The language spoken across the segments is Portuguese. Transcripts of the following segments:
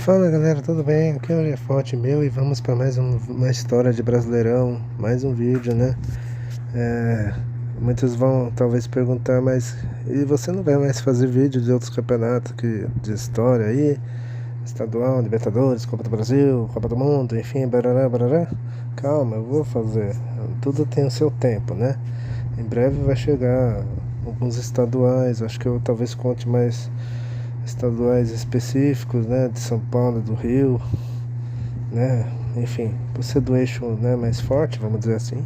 Fala galera, tudo bem? Aqui é o Forte meu e vamos para mais uma história de Brasileirão, mais um vídeo, né? É, muitos vão talvez perguntar, mas e você não vai mais fazer vídeo de outros campeonatos de história aí? Estadual, Libertadores, Copa do Brasil, Copa do Mundo, enfim, barará, barará? Calma, eu vou fazer. Tudo tem o seu tempo, né? Em breve vai chegar alguns estaduais, acho que eu talvez conte mais estaduais específicos, né, de São Paulo, do Rio, né, enfim, por ser do eixo, né, mais forte, vamos dizer assim,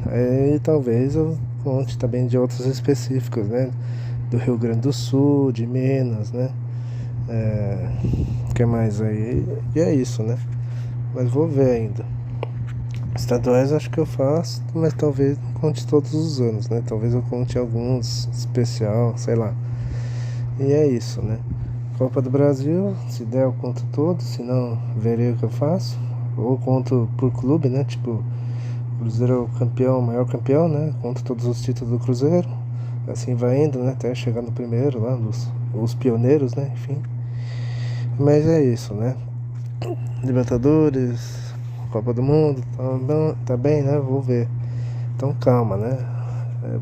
aí talvez eu conte também de outros específicos, né, do Rio Grande do Sul, de Minas, né, que mais aí, e é isso, né, mas vou ver ainda. Estaduais acho que eu faço, mas talvez não conte todos os anos, né, talvez eu conte alguns especial, sei lá. E é isso, né? Copa do Brasil, se der eu conto todo, se não, verei o que eu faço. Ou conto por clube, né? Tipo, Cruzeiro é o campeão, o maior campeão, né? Conto todos os títulos do Cruzeiro. Assim vai indo, né? Até chegar no primeiro lá, os pioneiros, né? Enfim. Mas é isso, né? Libertadores, Copa do Mundo, tá bem, né? Vou ver. Então calma, né?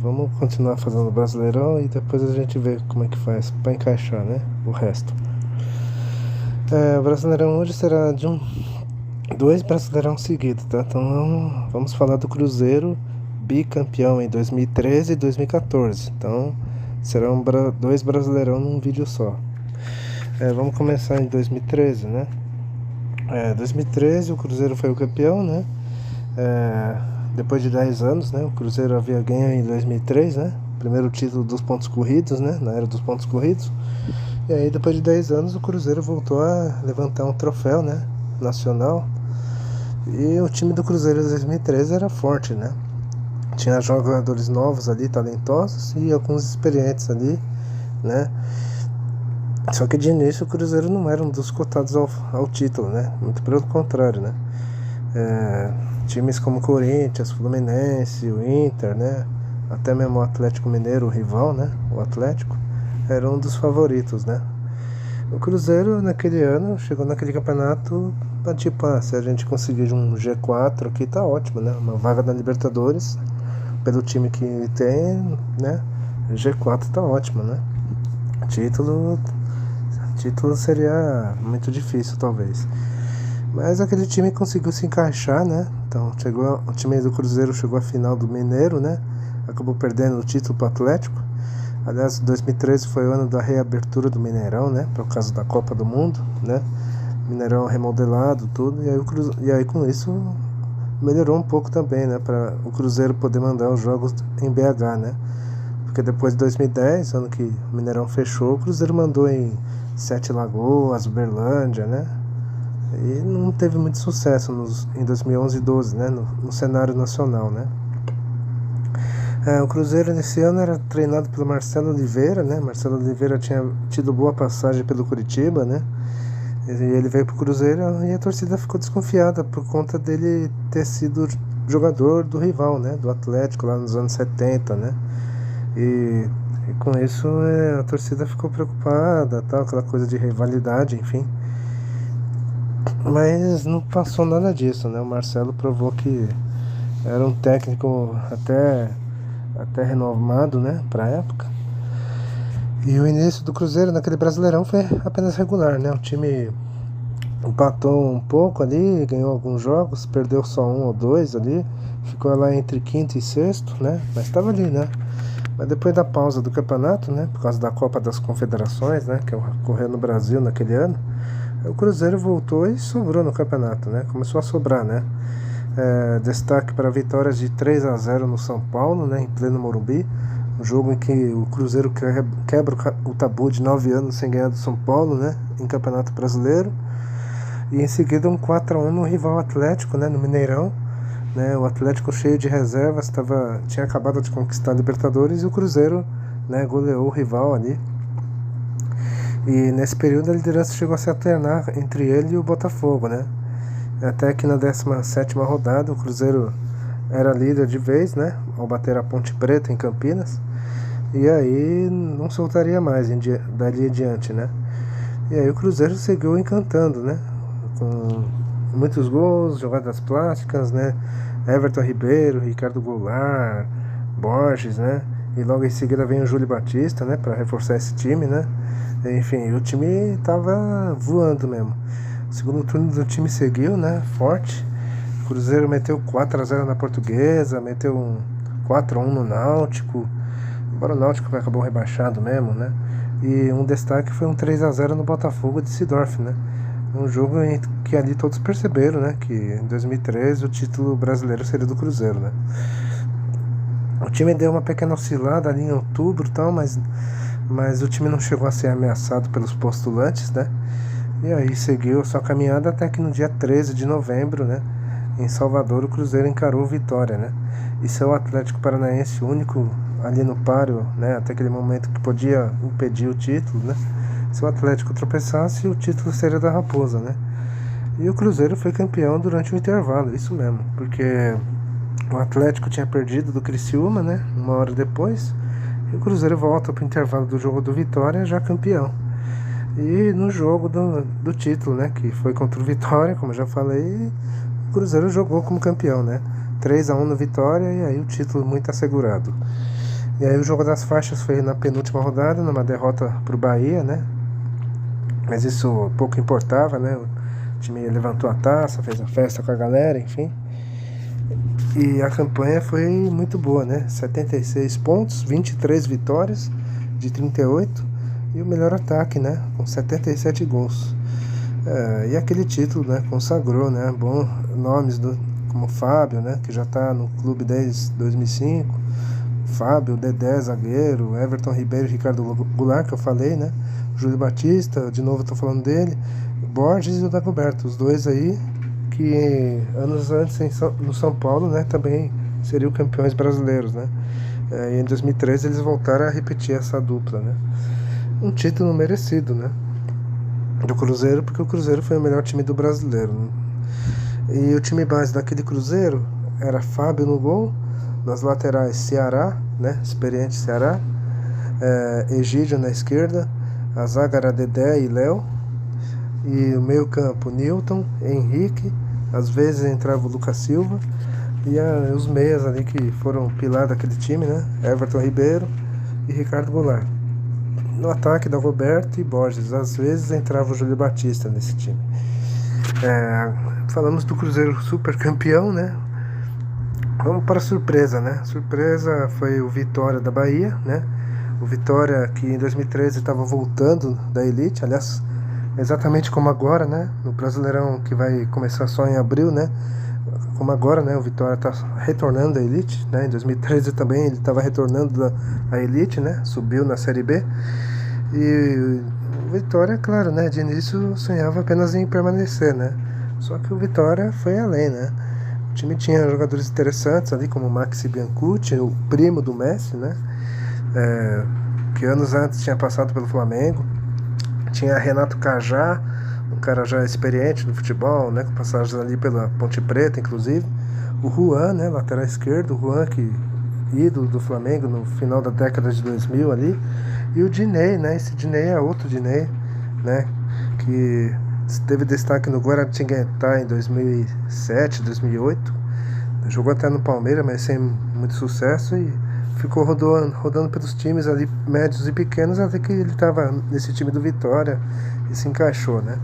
Vamos continuar fazendo o Brasileirão e depois a gente vê como é que faz pra encaixar, né? O resto. O Brasileirão hoje será de dois Brasileirão seguidos, tá? Então vamos falar do Cruzeiro bicampeão em 2013 e 2014. Então serão dois Brasileirão num vídeo só. Vamos começar em 2013, né? 2013 o Cruzeiro foi o campeão, né? Depois de 10 anos, né? O Cruzeiro havia ganho em 2003, né? Primeiro título dos pontos corridos, né? Na era dos pontos corridos. E aí depois de 10 anos o Cruzeiro voltou a levantar um troféu, né? Nacional. E o time do Cruzeiro de 2013 era forte, né? Tinha jogadores novos ali, talentosos, e alguns experientes ali, né? Só que de início o Cruzeiro não era um dos cotados ao título, né? Muito pelo contrário, né? Times como Corinthians, Fluminense, o Inter, né? Até mesmo o Atlético Mineiro, o rival, né? O Atlético, era um dos favoritos, né? O Cruzeiro naquele ano chegou naquele campeonato pra, tipo, se a gente conseguir um G4 aqui tá ótimo, né? Uma vaga na Libertadores, pelo time que tem, né? G4 tá ótimo, né? Título seria muito difícil, talvez. Mas aquele time conseguiu se encaixar, né? Então o time do Cruzeiro chegou à final do Mineiro, né? Acabou perdendo o título pro Atlético. Aliás, 2013 foi o ano da reabertura do Mineirão, né? Por causa da Copa do Mundo, né? Mineirão remodelado, tudo. E aí com isso melhorou um pouco também, né? Para o Cruzeiro poder mandar os jogos em BH, né? Porque depois de 2010, ano que o Mineirão fechou, o Cruzeiro mandou em Sete Lagoas, Uberlândia, né? E não teve muito sucesso em 2011 e 12, né? No cenário nacional, né? O Cruzeiro nesse ano era treinado pelo Marcelo Oliveira, né? Marcelo Oliveira tinha tido boa passagem pelo Curitiba, né? E ele veio pro Cruzeiro e a torcida ficou desconfiada por conta dele ter sido jogador do rival, né? Do Atlético lá nos anos 70, né? E com isso a torcida ficou preocupada, tal, aquela coisa de rivalidade, enfim. Mas não passou nada disso, né? O Marcelo provou que era um técnico até renomado, né, pra época. E o início do Cruzeiro naquele Brasileirão foi apenas regular, né? O time empatou um pouco ali, ganhou alguns jogos, perdeu só um ou dois ali, ficou lá entre quinto e sexto, né? Mas estava ali, né? Mas depois da pausa do campeonato, né, por causa da Copa das Confederações, né, que ocorreu no Brasil naquele ano, o Cruzeiro voltou e sobrou no campeonato, né? Começou a sobrar, né? Destaque para vitórias de 3-0 no São Paulo, né, em pleno Morumbi, um jogo em que o Cruzeiro quebra o tabu de 9 anos sem ganhar do São Paulo, né, em Campeonato Brasileiro. E em seguida um 4-1 no rival Atlético, né, no Mineirão, né? O Atlético cheio de reservas, tinha acabado de conquistar a Libertadores e o Cruzeiro, né, goleou o rival ali. E nesse período a liderança chegou a se alternar entre ele e o Botafogo, né? Até que na 17ª rodada o Cruzeiro era líder de vez, né? Ao bater a Ponte Preta em Campinas. E aí não soltaria mais dali em diante, né? E aí o Cruzeiro seguiu encantando, né? Com muitos gols, jogadas plásticas, né? Everton Ribeiro, Ricardo Goulart, Borges, né? E logo em seguida vem o Júlio Batista, né? Para reforçar esse time, né? Enfim, o time tava voando mesmo. O segundo turno do time seguiu, né? Forte. O Cruzeiro meteu 4-0 na Portuguesa, meteu um 4-1 no Náutico. Embora o Náutico acabou rebaixado mesmo, né? E um destaque foi um 3-0 no Botafogo de Seedorf, né? Um jogo em que ali todos perceberam, né? Que em 2013 o título brasileiro seria do Cruzeiro, né? O time deu uma pequena oscilada ali em outubro e tal, mas o time não chegou a ser ameaçado pelos postulantes, né? E aí seguiu a sua caminhada até que no dia 13 de novembro, né? Em Salvador, o Cruzeiro encarou o Vitória, né? E seu Atlético Paranaense único ali no páreo, né? Até aquele momento que podia impedir o título, né? Se o Atlético tropeçasse, o título seria da Raposa, né? E o Cruzeiro foi campeão durante o intervalo, isso mesmo, porque o Atlético tinha perdido do Criciúma, né? Uma hora depois, e o Cruzeiro volta para o intervalo do jogo do Vitória já campeão. E no jogo do título, né? Que foi contra o Vitória, como eu já falei, o Cruzeiro jogou como campeão, né? 3-1 no Vitória e aí o título muito assegurado. E aí o jogo das faixas foi na penúltima rodada, numa derrota pro Bahia, né? Mas isso pouco importava, né? O time levantou a taça, fez a festa com a galera, enfim. E a campanha foi muito boa, né? 76 pontos, 23 vitórias de 38 e o melhor ataque, né? Com 77 gols. E aquele título, né? Consagrou, né? Bom, nomes como Fábio, né? Que já tá no clube desde 2005. Fábio, Dedé, zagueiro, Everton Ribeiro e Ricardo Goulart, que eu falei, né? Júlio Batista, de novo eu tô falando dele. Borges e o Dagoberto, os dois aí que anos antes no São Paulo, né, também seriam campeões brasileiros, né? E em 2013 eles voltaram a repetir essa dupla, né? Um título merecido, né? Do Cruzeiro, porque o Cruzeiro foi o melhor time do brasileiro, né? E o time base daquele Cruzeiro era Fábio no gol, nas laterais Ceará, né? Experiente Ceará, Egídio na esquerda, a zaga era Dedé e Léo, e o meio campo Newton, Henrique, às vezes entrava o Lucas Silva, e os meias ali que foram pilar daquele time, né? Everton Ribeiro e Ricardo Goulart. No ataque, Dagoberto e Borges, às vezes entrava o Júlio Batista nesse time. Falamos do Cruzeiro super campeão, né? Vamos para a surpresa, né? Surpresa foi o Vitória da Bahia, né? O Vitória que em 2013 estava voltando da elite, aliás, exatamente como agora, né? No Brasileirão que vai começar só em abril, né? Como agora, né? O Vitória está retornando à elite, né? Em 2013 também ele estava retornando à elite, né? Subiu na Série B. E o Vitória, claro, né? De início sonhava apenas em permanecer, né? Só que o Vitória foi além, né? O time tinha jogadores interessantes ali, como o Maxi Biancucci, o primo do Messi, né? Que anos antes tinha passado pelo Flamengo. Tinha Renato Cajá, um cara já experiente no futebol, né? Com passagens ali pela Ponte Preta, inclusive. O Juan, né? Lateral esquerdo, o Juan, que ídolo do Flamengo no final da década de 2000 ali. E o Diney, né? Esse Diney é outro Diney, né? Que teve destaque no Guaratinguetá em 2007, 2008. Jogou até no Palmeiras, mas sem muito sucesso e ficou rodando pelos times ali, médios e pequenos, até que ele estava nesse time do Vitória e se encaixou, né?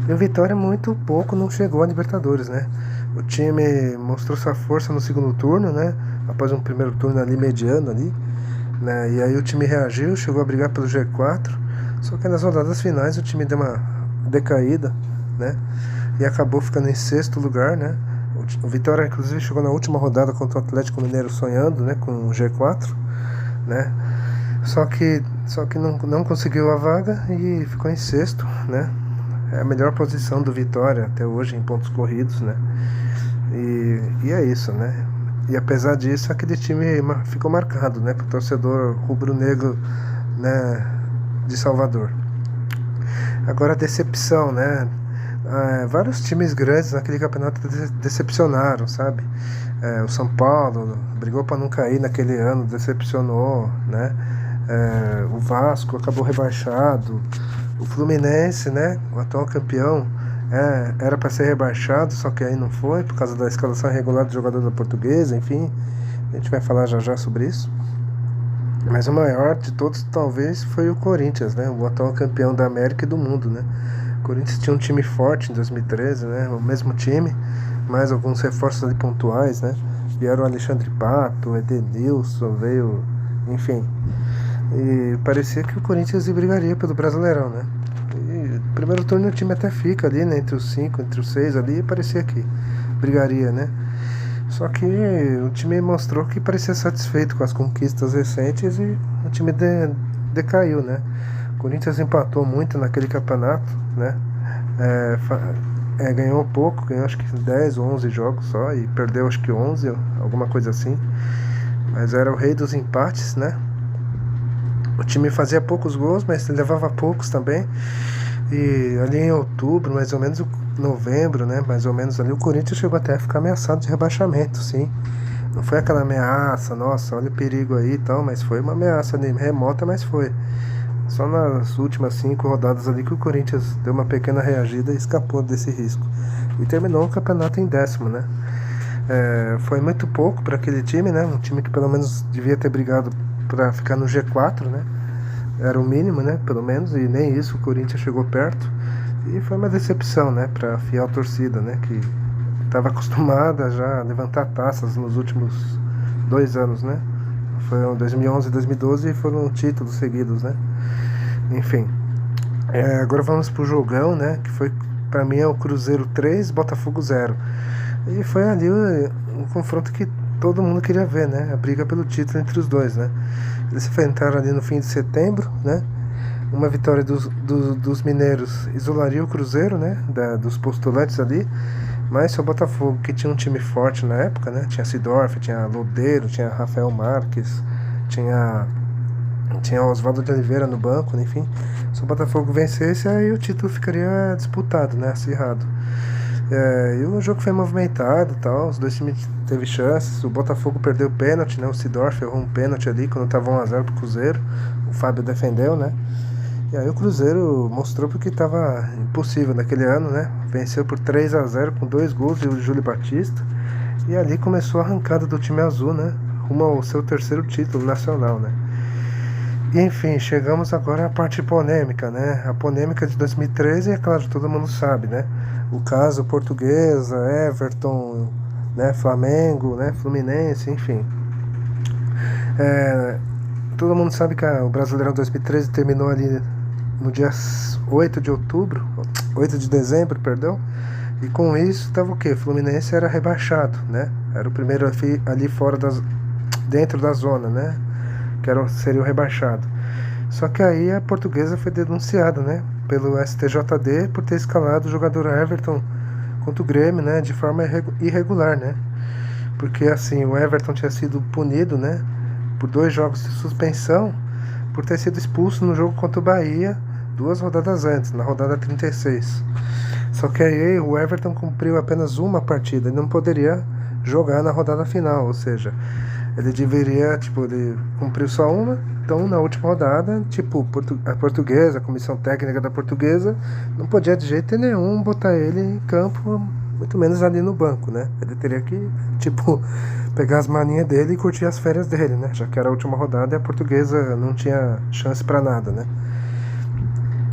E o Vitória muito pouco não chegou a Libertadores, né? O time mostrou sua força no segundo turno, né? Após um primeiro turno ali mediano ali, né? E aí o time reagiu, chegou a brigar pelo G4, só que nas rodadas finais o time deu uma decaída, né? E acabou ficando em sexto lugar, né? O Vitória, inclusive, chegou na última rodada contra o Atlético Mineiro sonhando, né, com o G4, né? Só que não conseguiu a vaga e ficou em sexto, né? É a melhor posição do Vitória até hoje em pontos corridos, né? E é isso, né? E apesar disso, aquele time ficou marcado, né, pro torcedor rubro-negro, né, de Salvador. Agora a decepção, né? Vários times grandes naquele campeonato decepcionaram, sabe? O São Paulo brigou para não cair naquele ano, decepcionou, né? O Vasco acabou rebaixado, O Fluminense, né, o atual campeão, era para ser rebaixado, só que aí não foi, por causa da escalação irregular do jogador da Portuguesa, enfim. A gente vai falar já já sobre isso. Mas o maior de todos, talvez, foi o Corinthians, né, o atual campeão da América e do mundo, né. O Corinthians tinha um time forte em 2013, né, o mesmo time, mais alguns reforços ali pontuais, né. Vieram o Alexandre Pato, o Edenilson, veio, enfim. E parecia que o Corinthians brigaria pelo Brasileirão, né? E no primeiro turno o time até fica ali, né? Entre os 5, entre os 6 ali, parecia que brigaria, né? Só que o time mostrou que parecia satisfeito com as conquistas recentes e o time decaiu, né? O Corinthians empatou muito naquele campeonato, né? Ganhou pouco, ganhou acho que 10 ou 11 jogos só e perdeu acho que 11, alguma coisa assim. Mas era o rei dos empates, né? O time fazia poucos gols, mas levava poucos também. E ali em outubro, mais ou menos, novembro, né? Mais ou menos ali, o Corinthians chegou até a ficar ameaçado de rebaixamento, sim. Não foi aquela ameaça, nossa, olha o perigo aí e tal, mas foi uma ameaça ali, remota, mas foi. Só nas últimas 5 rodadas ali que o Corinthians deu uma pequena reagida e escapou desse risco. E terminou o campeonato em 10º, né? Foi muito pouco para aquele time, né? Um time que pelo menos devia ter brigado para ficar no G4, né? Era o mínimo, né? Pelo menos, e nem isso o Corinthians chegou perto. E foi uma decepção, né? Para a fiel torcida, né? Que estava acostumada já a levantar taças nos últimos 2 anos, né? Foi 2011 e 2012 e foram títulos seguidos, né? Enfim. Agora vamos pro jogão, né? Que foi, para mim, é o Cruzeiro 3, Botafogo 0. E foi ali um confronto que todo mundo queria ver, né? A briga pelo título entre os dois, né? Eles se enfrentaram ali no fim de setembro, né? Uma vitória dos mineiros isolaria o Cruzeiro, né? Dos postulantes ali. Mas o Botafogo, que tinha um time forte na época, né? Tinha Sidorf, tinha Lodeiro, tinha Rafael Marques, tinha Oswaldo de Oliveira no banco, né? Enfim. Se o Botafogo vencesse, aí o título ficaria disputado, né? Acirrado. E o jogo foi movimentado e tal, os dois times teve chances, o Botafogo perdeu o pênalti, né, o Sidorf errou um pênalti ali quando tava 1-0 pro Cruzeiro, o Fábio defendeu, né, e aí o Cruzeiro mostrou porque tava impossível naquele ano, né, venceu por 3-0 com 2 gols do Júlio Batista, e ali começou a arrancada do time azul, né, rumo ao seu 3º título nacional, né. E enfim, chegamos agora à parte polêmica, né? A polêmica de 2013, é claro, todo mundo sabe, né? O caso Portuguesa, Everton, né? Flamengo, né? Fluminense, enfim. Todo mundo sabe que o Brasileirão 2013 terminou ali no dia 8 de dezembro, perdão. E com isso tava o quê? Fluminense era rebaixado, né? Era o primeiro ali fora dentro da zona, né? Seria o rebaixado. Só que aí a Portuguesa foi denunciada, né, pelo STJD por ter escalado o jogador Everton contra o Grêmio, né, de forma irregular, né, porque assim, o Everton tinha sido punido, né, por 2 jogos de suspensão por ter sido expulso no jogo contra o Bahia 2 rodadas antes, na rodada 36. Só que aí o Everton cumpriu apenas uma partida e não poderia jogar na rodada final, ou seja, ele deveria, ele cumpriu só uma, então na última rodada, a Portuguesa, a comissão técnica da Portuguesa, não podia de jeito nenhum botar ele em campo, muito menos ali no banco, né? Ele teria que, pegar as maninhas dele e curtir as férias dele, né? Já que era a última rodada e a Portuguesa não tinha chance pra nada, né?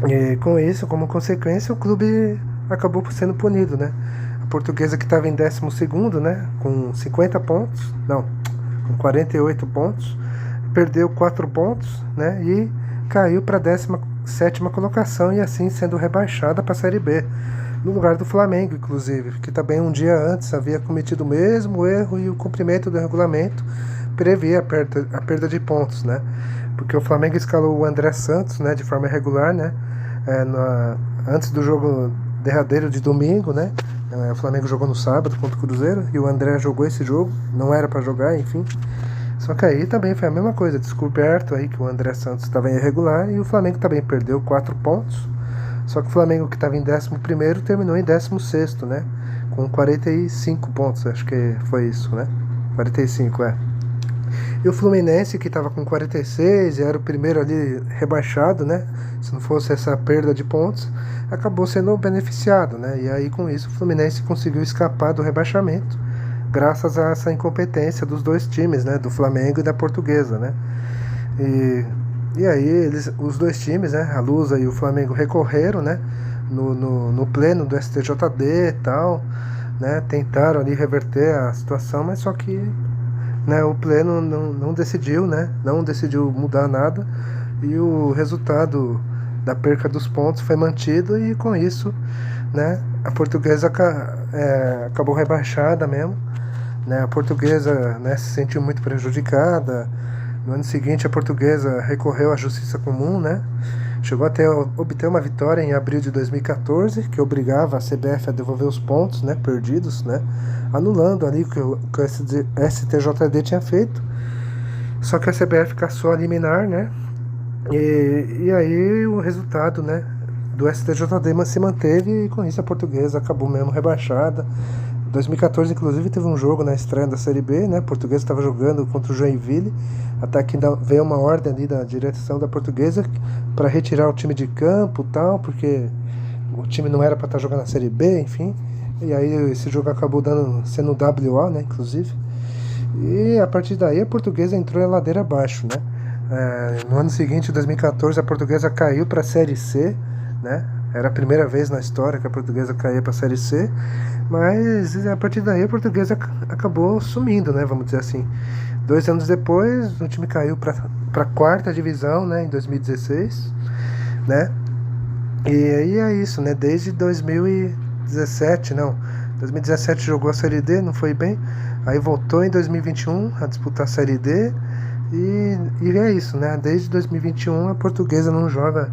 E com isso, como consequência, o clube acabou sendo punido, né? A Portuguesa, que estava em 12º, né? Com 50 pontos, com 48 pontos, perdeu 4 pontos, né, e caiu para a 17ª colocação e assim sendo rebaixada para a Série B, no lugar do Flamengo, inclusive, que também um dia antes havia cometido o mesmo erro e o cumprimento do regulamento previa a perda de pontos, né, porque o Flamengo escalou o André Santos, né, de forma irregular, né, antes do jogo derradeiro de domingo, né. O Flamengo jogou no sábado contra o Cruzeiro e o André jogou esse jogo, não era para jogar, enfim. Só que aí também foi a mesma coisa, descoberto aí que o André Santos estava irregular e o Flamengo também perdeu 4 pontos. Só que o Flamengo, que estava em 11º, terminou em 16º, né, com 45 pontos, acho que foi isso, né, 45, E o Fluminense, que estava com 46 e era o primeiro ali rebaixado, né? Se não fosse essa perda de pontos, acabou sendo beneficiado, né? E aí com isso o Fluminense conseguiu escapar do rebaixamento, graças a essa incompetência dos dois times, né? Do Flamengo e da Portuguesa, né? E, e aí os dois times, né? A Lusa e o Flamengo recorreram, né? No pleno do STJD e tal, né? Tentaram ali reverter a situação, mas só que, né, o pleno não decidiu, né? Não decidiu mudar nada e o resultado da perca dos pontos foi mantido e com isso, né, a Portuguesa acabou rebaixada mesmo, né? A Portuguesa, né, se sentiu muito prejudicada. No ano seguinte a Portuguesa recorreu à Justiça Comum, né? Chegou até obter uma vitória em abril de 2014, que obrigava a CBF a devolver os pontos, né, perdidos, né, anulando ali o que o STJD tinha feito. Só que a CBF cassou a liminar, né, e aí o resultado, né, do STJD se manteve e com isso a Portuguesa acabou mesmo rebaixada. 2014, inclusive, teve um jogo na estreia da Série B, né? A Portuguesa estava jogando contra o Joinville, até que veio uma ordem ali da direção da Portuguesa para retirar o time de campo e tal, porque o time não era para estar jogando na Série B, enfim. E aí esse jogo acabou sendo WO, né? Inclusive. E a partir daí a Portuguesa entrou em ladeira abaixo, né? No ano seguinte, 2014, a Portuguesa caiu para a Série C, né? Era a primeira vez na história que a Portuguesa caía para a Série C, mas a partir daí a Portuguesa acabou sumindo, né? Vamos dizer assim. 2 anos depois, o time caiu para a quarta divisão, né? Em 2016, né? E aí é isso, né? Desde 2017, não. 2017 jogou a Série D, não foi bem. Aí voltou em 2021 a disputar a Série D. E é isso, né? Desde 2021 a Portuguesa não joga,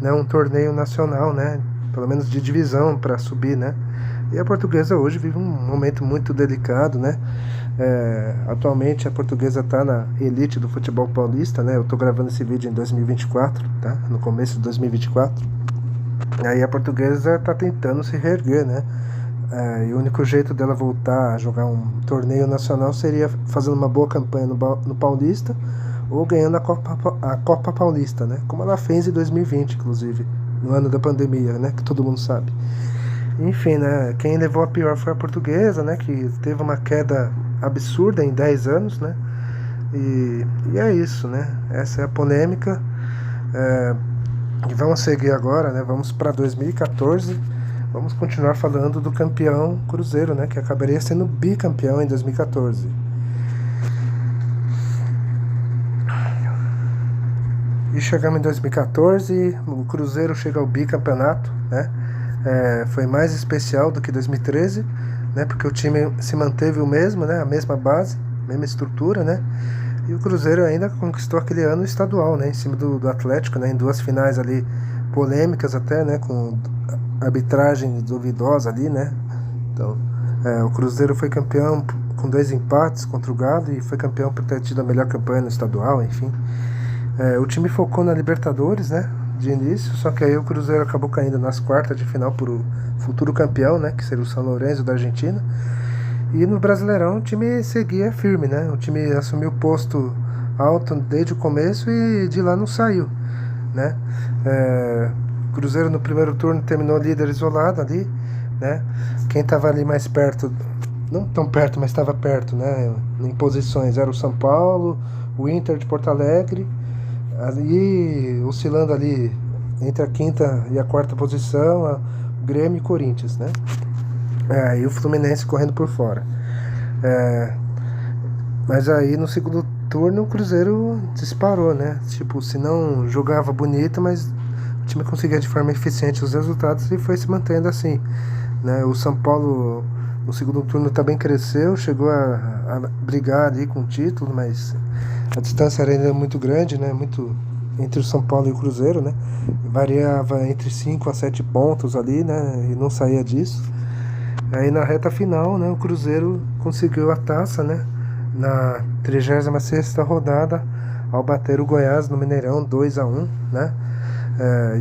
né, um torneio nacional, né? Pelo menos de divisão para subir, né? E a Portuguesa hoje vive um momento muito delicado, né? Atualmente a Portuguesa está na elite do futebol paulista, né? Eu estou gravando esse vídeo em 2024, tá? No começo de 2024. Aí a Portuguesa está tentando se reerguer, né? E o único jeito dela voltar a jogar um torneio nacional seria fazendo uma boa campanha no Paulista ou ganhando a Copa Paulista, né? Como ela fez em 2020, inclusive, no ano da pandemia, né? Que todo mundo sabe. Enfim, né? Quem levou a pior foi a Portuguesa, né? Que teve uma queda absurda em 10 anos, né? E é isso, né? Essa é a polêmica. E vamos seguir agora, né? Vamos para 2014. Vamos continuar falando do campeão Cruzeiro, né? Que acabaria sendo bicampeão em 2014. E chegamos em 2014, o Cruzeiro chega ao bicampeonato, né? Foi mais especial do que 2013, né? Porque o time se manteve o mesmo, né? A mesma base, mesma estrutura, né? E o Cruzeiro ainda conquistou aquele ano estadual, né? Em cima do Atlético, né? Em 2 finais ali polêmicas até, né? Com arbitragem duvidosa ali, né? Então, o Cruzeiro foi campeão com 2 empates contra o Galo e foi campeão por ter tido a melhor campanha no estadual, enfim. O time focou na Libertadores, né? De início, só que aí o Cruzeiro acabou caindo nas quartas de final por o futuro campeão, né? Que seria o São Lourenço da Argentina. E no Brasileirão o time seguia firme, né? O time assumiu o posto alto desde o começo e de lá não saiu, né? O Cruzeiro no primeiro turno terminou líder isolado ali, né? Quem estava ali mais perto, não tão perto, mas estava perto, né? Em posições era o São Paulo, o Inter de Porto Alegre, ali oscilando ali entre a quinta e a quarta posição, o Grêmio e Corinthians, né? E o Fluminense correndo por fora. Mas aí no segundo turno o Cruzeiro disparou, né? Tipo, se não jogava bonito, mas o time conseguia de forma eficiente os resultados e foi se mantendo assim, né? O São Paulo no segundo turno também cresceu, chegou a brigar ali com o título, mas a distância era ainda muito grande, né? Muito entre o São Paulo e o Cruzeiro, né? Variava entre 5 a 7 pontos ali, né? E não saía disso. Aí na reta final, né? O Cruzeiro conseguiu a taça, né? Na 36ª rodada, ao bater o Goiás no Mineirão 2-1, né?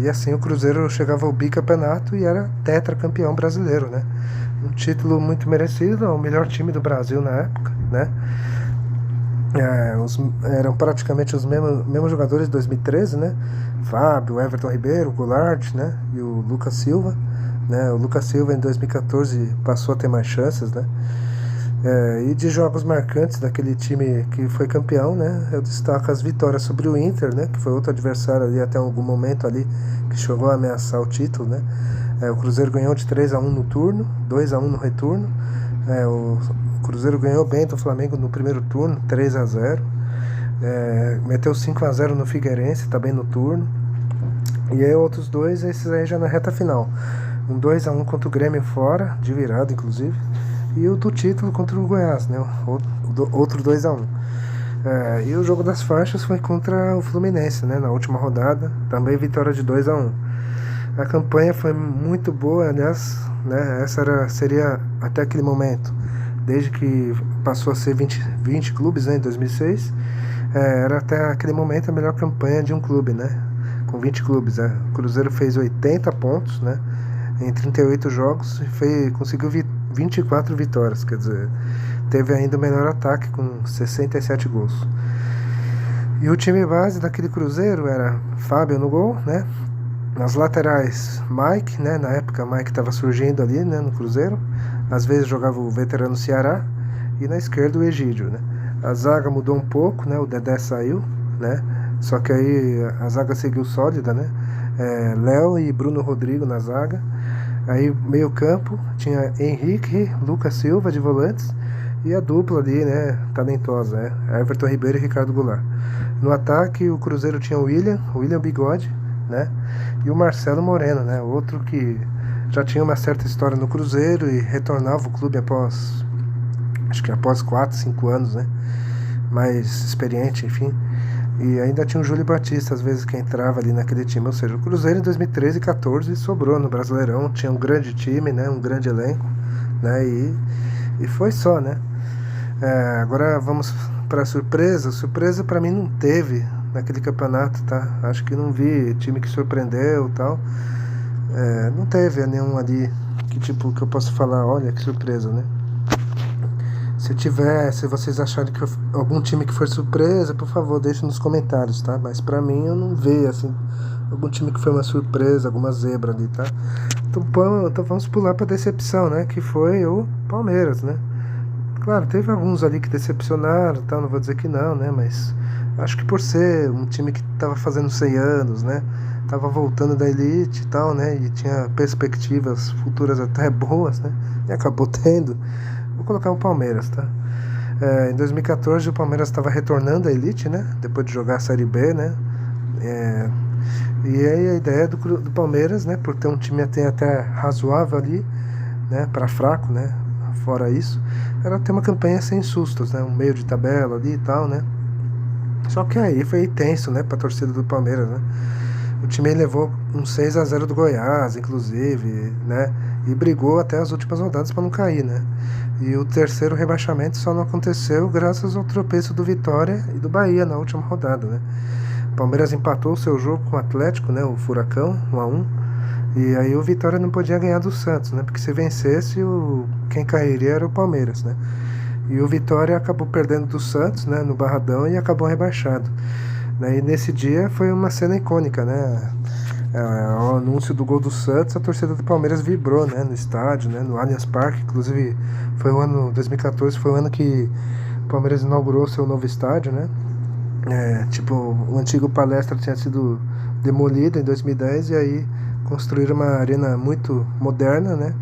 E assim o Cruzeiro chegava ao bicampeonato e era tetracampeão brasileiro, né? Um título muito merecido, o melhor time do Brasil na época, né? Eram praticamente os mesmos jogadores de 2013, né? Fábio, Everton Ribeiro, Goulart, né? E o Lucas Silva, né? O Lucas Silva em 2014 passou a ter mais chances, né? E de jogos marcantes daquele time que foi campeão, né? Eu destaco as vitórias sobre o Inter, né? Que foi outro adversário ali até algum momento ali que chegou a ameaçar o título, né? O Cruzeiro ganhou de 3-1 no turno, 2-1 no retorno. O Cruzeiro ganhou bem do Flamengo no primeiro turno, 3-0. Meteu 5-0 no Figueirense, também no turno. E aí outros dois, esses aí já na reta final. Um 2-1 contra o Grêmio fora, de virada inclusive. E o do título contra o Goiás, né? Outro 2-1. E o jogo das faixas foi contra o Fluminense, né? Na última rodada, também vitória de 2-1. A campanha foi muito boa, aliás, né? Seria até aquele momento, desde que passou a ser 20 clubes, né, em 2006, era até aquele momento a melhor campanha de um clube, né? Com 20 clubes, né? O Cruzeiro fez 80 pontos, né? Em 38 jogos e conseguiu 24 vitórias, quer dizer, teve ainda o melhor ataque com 67 gols. E o time base daquele Cruzeiro era Fábio no gol, né? Nas laterais, Mike, né? Na época, Mike estava surgindo ali, né? No Cruzeiro. Às vezes jogava o veterano Ceará. E na esquerda, o Egídio, né? A zaga mudou um pouco, né? O Dedé saiu, né? Só que aí a zaga seguiu sólida, né? Léo e Bruno Rodrigo na zaga. Aí, meio campo, tinha Henrique, Lucas Silva de volantes. E a dupla ali, né? Talentosa, né? Everton Ribeiro e Ricardo Goulart. No ataque, o Cruzeiro tinha o William Bigode, né? E o Marcelo Moreno, né? Outro que já tinha uma certa história no Cruzeiro e retornava o clube após 4, 5 anos, né? Mais experiente, enfim. E ainda tinha o Júlio Batista, às vezes, que entrava ali naquele time. Ou seja, o Cruzeiro em 2013 e 2014 sobrou no Brasileirão, tinha um grande time, né? Um grande elenco, né? E foi só, né? Agora vamos para a surpresa. Surpresa para mim não teve naquele campeonato, tá? Acho que não vi time que surpreendeu e tal. Não teve nenhum ali que eu posso falar, olha que surpresa, né? Se vocês acharem que algum time que foi surpresa, por favor, deixe nos comentários, tá? Mas pra mim eu não vi, assim, algum time que foi uma surpresa, alguma zebra ali, tá? Então vamos pular pra decepção, né? Que foi o Palmeiras, né? Claro, teve alguns ali que decepcionaram, tal, não vou dizer que não, né? Mas acho que por ser um time que tava fazendo 100 anos, né? Tava voltando da elite e tal, né? E tinha perspectivas futuras até boas, né? E acabou tendo. Vou colocar o Palmeiras, tá? Em 2014 o Palmeiras estava retornando à elite, né? Depois de jogar a Série B, né? E aí a ideia do Palmeiras, né? Por ter um time até razoável ali, né? Para fraco, né? Fora isso, era ter uma campanha sem sustos, né? Um meio de tabela ali e tal, né? Só que aí foi tenso, né? Pra torcida do Palmeiras, né? O time levou um 6-0 do Goiás, inclusive, né? E brigou até as últimas rodadas para não cair, né? E o terceiro rebaixamento só não aconteceu graças ao tropeço do Vitória e do Bahia na última rodada, né? O Palmeiras empatou o seu jogo com o Atlético, né? O Furacão, 1-1. E aí o Vitória não podia ganhar do Santos, né? Porque se vencesse, quem cairia era o Palmeiras, né? E o Vitória acabou perdendo do Santos, né? No Barradão e acabou rebaixado. E nesse dia foi uma cena icônica, né? O anúncio do gol do Santos, a torcida do Palmeiras vibrou, né? No estádio, né? No Allianz Parque. Inclusive, foi o ano 2014, foi o ano que o Palmeiras inaugurou seu novo estádio, né? O antigo Palestra tinha sido demolido em 2010 e aí construíram uma arena muito moderna, né?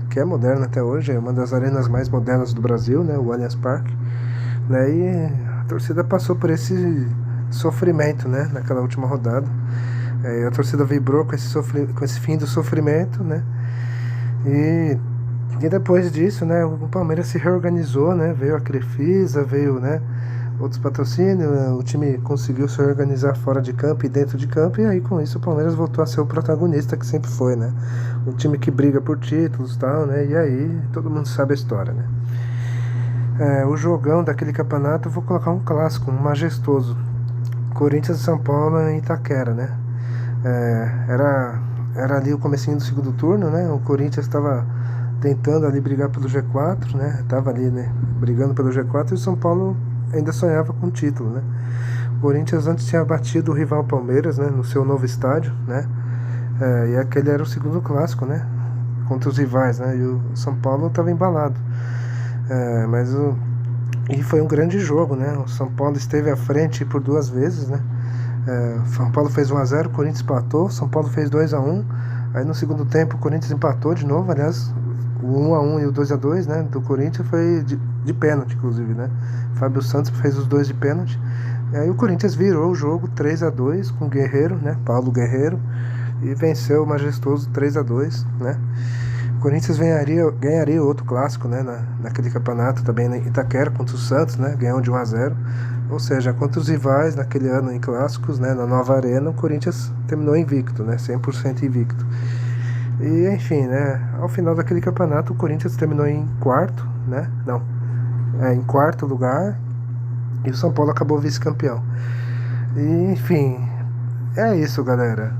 Que é moderna até hoje, é uma das arenas mais modernas do Brasil, né? O Allianz Parque, né? E a torcida passou por esse sofrimento, né? Naquela última rodada. A torcida vibrou com esse fim do sofrimento, né? E depois disso, né? O Palmeiras se reorganizou, né? Veio a Crefisa, veio, né? Outros patrocínios, o time conseguiu se organizar fora de campo e dentro de campo, e aí com isso o Palmeiras voltou a ser o protagonista que sempre foi, né? Um time que briga por títulos e tal, né? E aí todo mundo sabe a história, né? O jogão daquele campeonato, eu vou colocar um clássico, um majestoso. Corinthians e São Paulo em Itaquera, né? Era ali o comecinho do segundo turno, né? O Corinthians estava tentando ali brigar pelo G4, né? Tava ali, né? Brigando pelo G4 e o São Paulo ainda sonhava com o título, né? O Corinthians antes tinha batido o rival Palmeiras, né, no seu novo estádio, né? E aquele era o segundo clássico, né? Contra os rivais, né? E o São Paulo estava embalado. E foi um grande jogo, né? O São Paulo esteve à frente por 2 vezes, né? O São Paulo fez 1-0, o Corinthians empatou, São Paulo fez 2-1. Aí no segundo tempo o Corinthians empatou de novo, aliás, o 1-1 e o 2-2, né, do Corinthians foi de pênalti, inclusive, né? Fábio Santos fez os 2 de pênalti. E aí o Corinthians virou o jogo 3-2 com o Guerreiro, né? Paulo Guerreiro, e venceu o majestoso 3-2, né? O Corinthians ganharia outro clássico, né, naquele campeonato também em Itaquera contra o Santos, né? Ganhou de 1-0. Ou seja, contra os rivais naquele ano em clássicos, né, na nova arena, o Corinthians terminou invicto, né, 100% invicto. E enfim, né, ao final daquele campeonato o Corinthians terminou em quarto, né? Não, em quarto lugar, e o São Paulo acabou vice-campeão. E enfim, é isso, galera.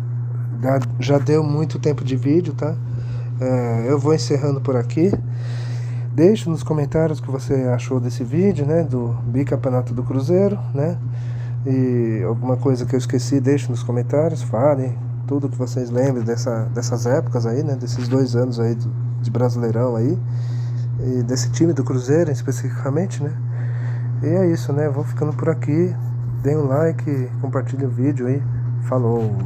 Já deu muito tempo de vídeo, tá? Eu vou encerrando por aqui. Deixe nos comentários o que você achou desse vídeo, né? Do bicampeonato do Cruzeiro, né? E alguma coisa que eu esqueci, deixe nos comentários. Falem tudo que vocês lembram dessas épocas aí, né? Desses 2 anos aí de Brasileirão aí. E desse time do Cruzeiro especificamente, né? E é isso, né? Vou ficando por aqui. Deem um like, compartilhe o vídeo aí. Falou!